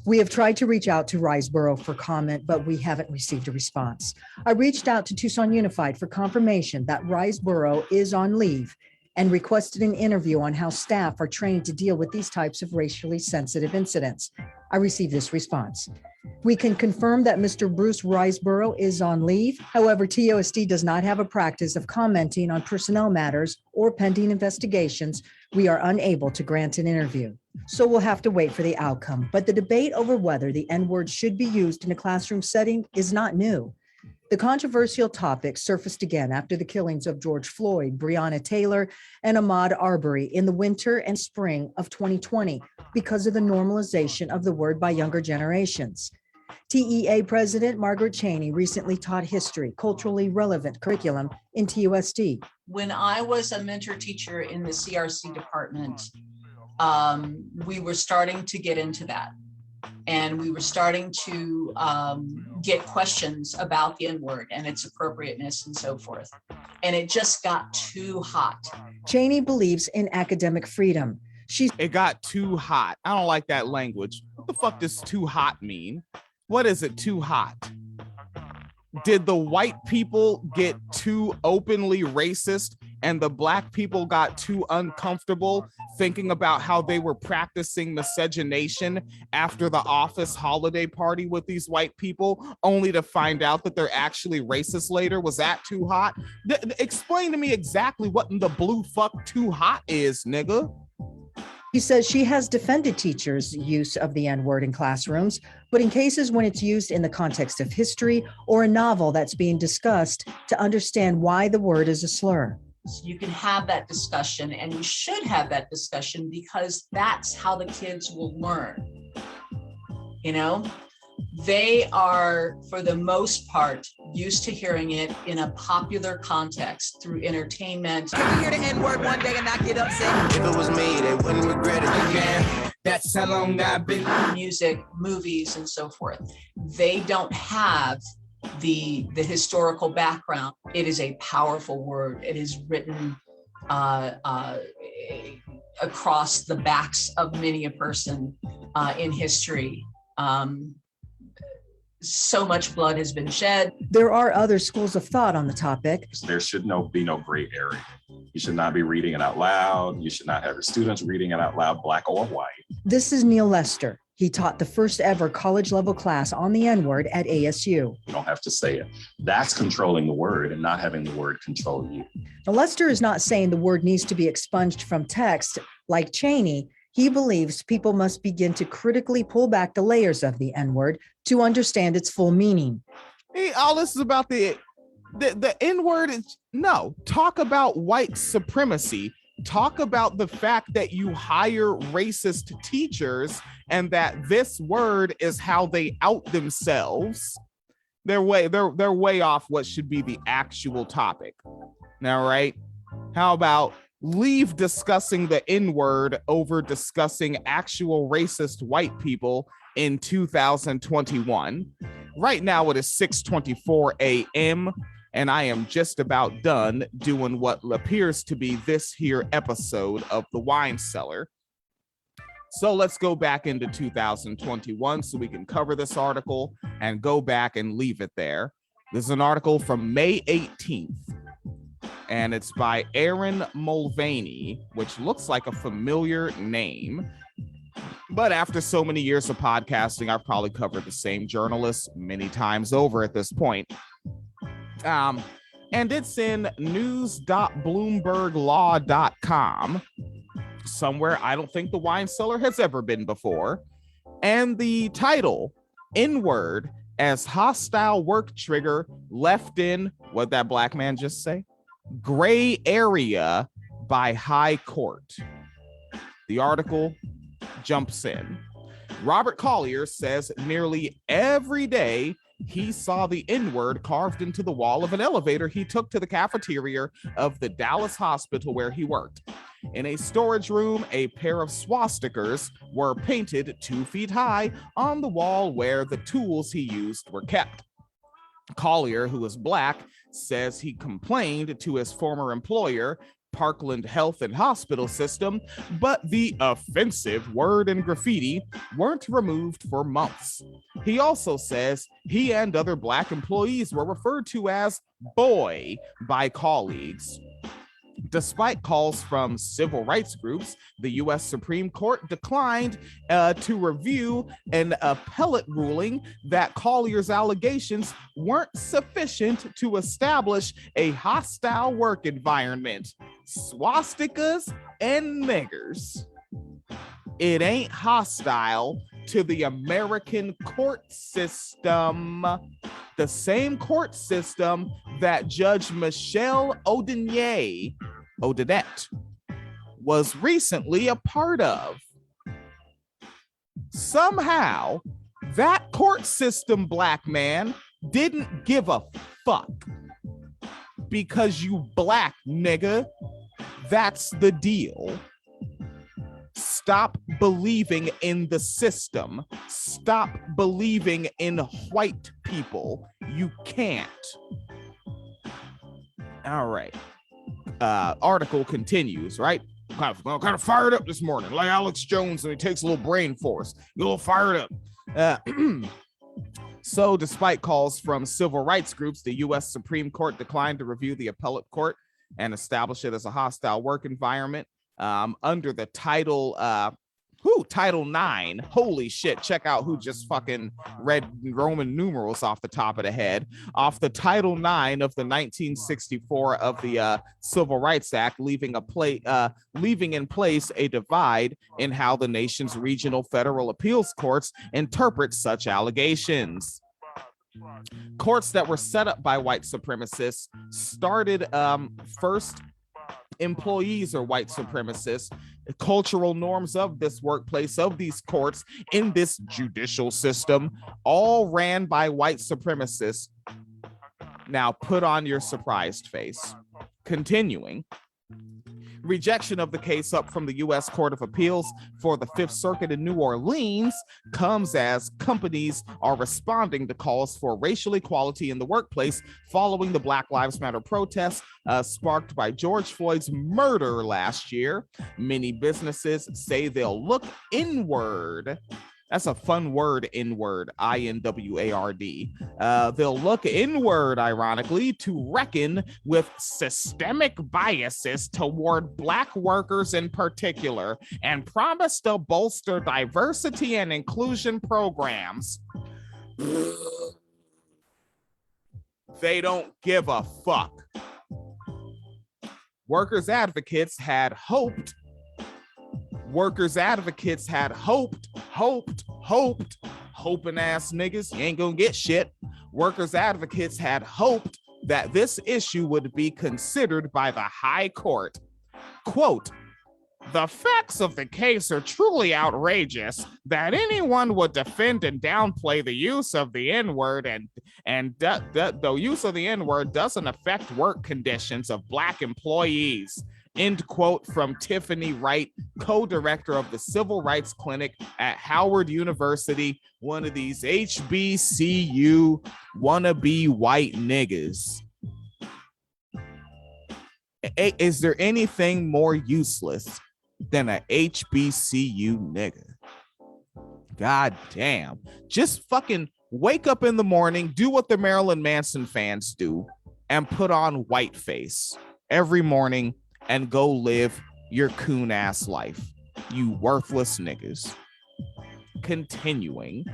We have tried to reach out to Riseborough for comment, but we haven't received a response. I reached out to Tucson Unified for confirmation that Riseborough is on leave and requested an interview on how staff are trained to deal with these types of racially sensitive incidents. I received this response. We can confirm that Mr. Bruce Riseborough is on leave. However, TOSD does not have a practice of commenting on personnel matters or pending investigations. We are unable to grant an interview. So we'll have to wait for the outcome. But the debate over whether the N-word should be used in a classroom setting is not new. The controversial topic surfaced again after the killings of George Floyd, Breonna Taylor, and Ahmaud Arbery in the winter and spring of 2020 because of the normalization of the word by younger generations. TEA President Margaret Cheney recently taught history, culturally relevant curriculum in TUSD. When I was a mentor teacher in the CRC department, we were starting to get into that. And we were starting to get questions about the N-word and its appropriateness and so forth. And it just got too hot. Cheney believes in academic freedom. It got too hot. I don't like that language. What the fuck does too hot mean? What is it, too hot? Did the white people get too openly racist and the Black people got too uncomfortable thinking about how they were practicing miscegenation after the office holiday party with these white people, only to find out that they're actually racist later? Was that too hot? Explain to me exactly what in the blue fuck too hot is, nigga. He says she has defended teachers' use of the N-word in classrooms, but in cases when it's used in the context of history or a novel that's being discussed to understand why the word is a slur. You can have that discussion, and you should have that discussion because that's how the kids will learn. You know, they are, for the most part, used to hearing it in a popular context through entertainment. Can we hear the N-word one day and not get upset? If it was me, they wouldn't regret it again. That's how long I've been. Music, movies, and so forth. They don't have the historical background. It is a powerful word. It is written across the backs of many a person in history. So much blood has been shed. There are other schools of thought on the topic. There should be no gray area. You should not be reading it out loud. You should not have your students reading it out loud, Black or white. This is Neil Lester. He taught the first ever college level class on the N-word at ASU. You don't have to say it. That's controlling the word and not having the word control you. Now, Lester is not saying the word needs to be expunged from text like Cheney. He believes people must begin to critically pull back the layers of the N-word to understand its full meaning. Hey, all this is about the N-word is no. Talk about white supremacy. Talk about the fact that you hire racist teachers and that this word is how they out themselves. They're way off what should be the actual topic. Now, right? How about leave discussing the N-word over discussing actual racist white people in 2021. Right now it is 6:24 a.m. and I am just about done doing what appears to be this here episode of The Wine Cellar. So let's go back into 2021 so we can cover this article and go back and leave it there. This is an article from May 18th, and it's by Aaron Mulvaney, which looks like a familiar name. But after so many years of podcasting, I've probably covered the same journalist many times over at this point. And it's in news.bloomberglaw.com, somewhere I don't think the Wine Cellar has ever been before. And the title, N-word as hostile work trigger left in, what'd that black man just say? Gray area by high court. The article jumps in. Robert Collier says nearly every day he saw the N-word carved into the wall of an elevator he took to the cafeteria of the Dallas hospital where he worked. In a storage room, a pair of swastikas were painted 2 feet high on the wall where the tools he used were kept. Collier, who is black, says he complained to his former employer, Parkland Health and Hospital System, but the offensive word and graffiti weren't removed for months. He also says he and other black employees were referred to as boy by colleagues. Despite calls from civil rights groups, the U.S. Supreme Court declined to review an appellate ruling that Collier's allegations weren't sufficient to establish a hostile work environment. Swastikas and niggers. It ain't hostile to the American court system. The same court system that Judge Michelle Odinette was recently a part of. Somehow, that court system, black man, didn't give a fuck. Because you black nigga, that's the deal. Stop believing in the system. Stop believing in white people. You can't. All right. Article continues, right? Kind of fired up this morning, like Alex Jones, and he takes a little brain force. Get a little fired up. So, despite calls from civil rights groups, the U.S. Supreme Court declined to review the appellate court and establish it as a hostile work environment under the Title 9. Holy shit. Check out who just fucking read Roman numerals off the top of the head. Off the Title 9 of the 1964 of the Civil Rights Act, leaving in place a divide in how the nation's regional federal appeals courts interpret such allegations. Courts that were set up by white supremacists started first. Employees are white supremacists. Cultural norms of this workplace, of these courts, in this judicial system, all ran by white supremacists. Now put on your surprised face. Continuing. Rejection of the case up from the U.S. Court of Appeals for the Fifth Circuit in New Orleans comes as companies are responding to calls for racial equality in the workplace following the Black Lives Matter protests sparked by George Floyd's murder last year. Many businesses say they'll look inward. That's a fun word, inward, I-N-W-A-R-D. They'll look inward, ironically, to reckon with systemic biases toward Black workers in particular, and promise to bolster diversity and inclusion programs. They don't give a fuck. Workers' advocates had hoped. Hoping ass niggas, you ain't gonna get shit. Workers' advocates had hoped that this issue would be considered by the high court. Quote, the facts of the case are truly outrageous that anyone would defend and downplay the use of the N-word and the use of the N-word doesn't affect work conditions of Black employees. end quote from Tiffany Wright, co-director of the Civil Rights Clinic at Howard University, one of these HBCU wannabe white niggas. Is there anything more useless than a HBCU nigga? God damn. Just fucking wake up in the morning, do what the Marilyn Manson fans do, and put on whiteface every morning and go live your coon ass life. You worthless niggas. Continuing.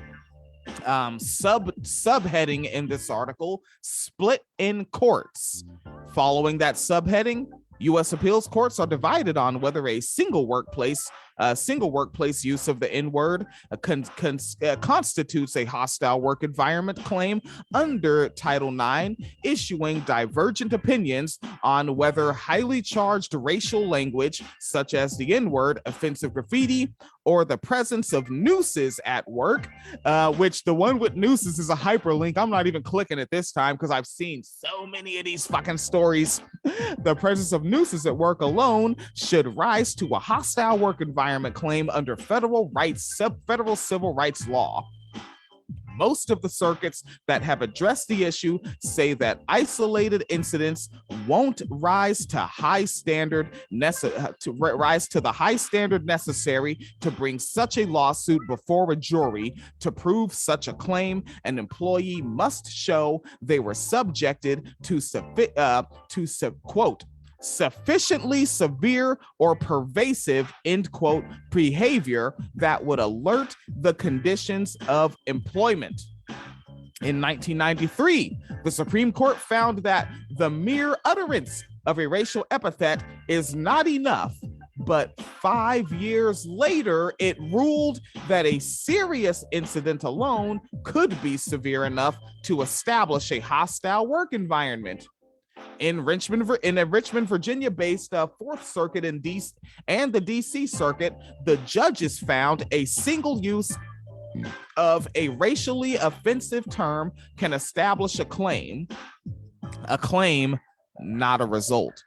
Subheading in this article, split in courts. Following that subheading, U.S. appeals courts are divided on whether a single workplace use of the N-word constitutes a hostile work environment claim under Title IX, issuing divergent opinions on whether highly charged racial language, such as the N-word, offensive graffiti, or the presence of nooses at work, which the one with nooses is a hyperlink. I'm not even clicking it this time because I've seen so many of these fucking stories. The presence of nooses at work alone should rise to a hostile work environment claim under federal civil rights law. Most of the circuits that have addressed the issue say that isolated incidents won't rise to the high standard necessary to bring such a lawsuit before a jury. To prove such a claim, an employee must show they were subjected to quote, sufficiently severe or pervasive, end quote, behavior that would alert the conditions of employment. In 1993, the Supreme Court found that the mere utterance of a racial epithet is not enough, but 5 years later, it ruled that a serious incident alone could be severe enough to establish a hostile work environment. In a Richmond, Virginia-based Fourth Circuit and the DC Circuit, the judges found a single use of a racially offensive term can establish a claim, not a result.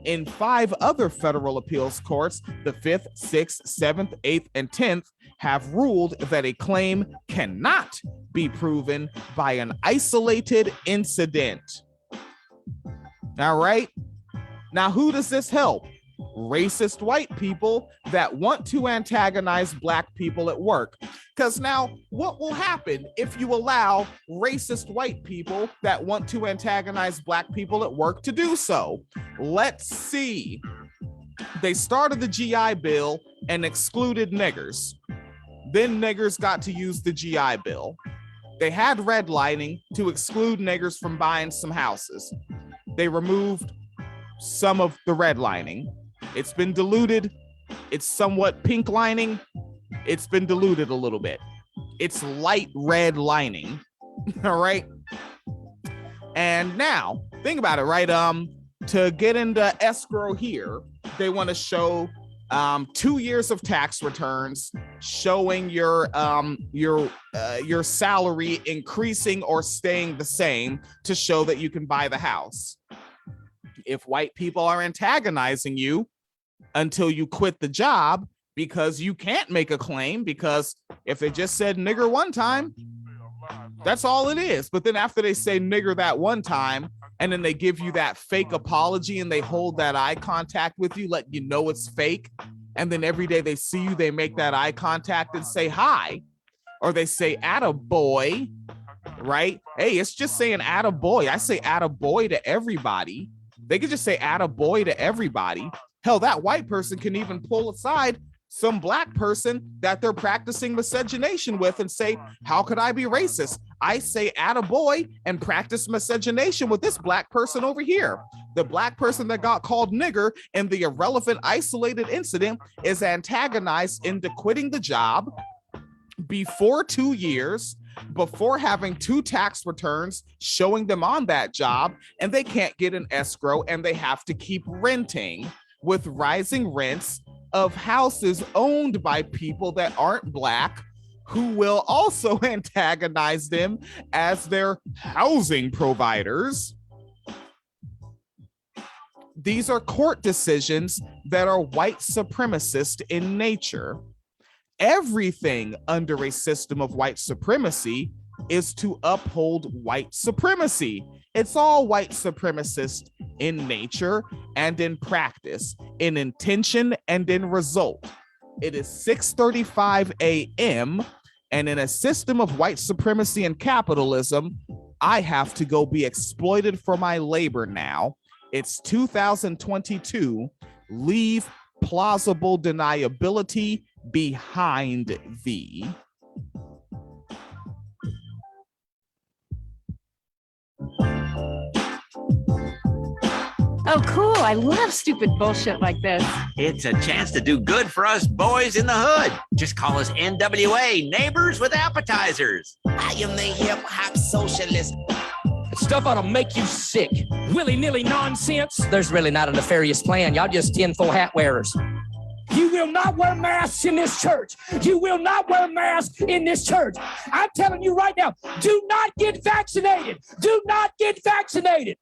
In 5 other federal appeals courts, the 5th, 6th, 7th, 8th, and 10th have ruled that a claim cannot be proven by an isolated incident. All right. Now, who does this help? Racist white people that want to antagonize black people at work. Because now, what will happen if you allow racist white people that want to antagonize black people at work to do so? Let's see. They started the GI Bill and excluded niggers. Then niggers got to use the GI Bill. They had redlining to exclude niggers from buying some houses. They removed some of the redlining. It's been diluted. It's somewhat pink lining. It's been diluted a little bit. It's light red lining. All right. And now, think about it, right? To get into escrow here, they want to show 2 years of tax returns showing your salary increasing or staying the same to show that you can buy the house. If white people are antagonizing you until you quit the job because you can't make a claim, because if they just said nigger one time, that's all it is. But then after they say nigger that one time, and then they give you that fake apology and they hold that eye contact with you, let you know it's fake. And then every day they see you, they make that eye contact and say hi, or they say attaboy, right? Hey, it's just saying attaboy. I say attaboy to everybody. They could just say attaboy to everybody. Hell, that white person can even pull aside some black person that they're practicing miscegenation with and say, how could I be racist? I say attaboy and practice miscegenation with this black person over here. The black person that got called nigger in the irrelevant isolated incident is antagonized into quitting the job before 2 years, before having 2 tax returns showing them on that job, and they can't get an escrow and they have to keep renting with rising rents of houses owned by people that aren't black, who will also antagonize them as their housing providers. These are court decisions that are white supremacist in nature. Everything under a system of white supremacy is to uphold white supremacy. It's all white supremacist in nature and in practice, in intention and in result. It is 6:35 a.m. and in a system of white supremacy and capitalism, I have to go be exploited for my labor now. It's 2022. Leave plausible deniability behind thee. Oh, cool. I love stupid bullshit like this. It's a chance to do good for us boys in the hood. Just call us NWA, Neighbors with Appetizers. I am the hip hop socialist. Stuff ought to make you sick. Willy-nilly nonsense. There's really not a nefarious plan. Y'all just tinfoil hat wearers. You will not wear masks in this church. You will not wear masks in this church. I'm telling you right now, do not get vaccinated. Do not get vaccinated.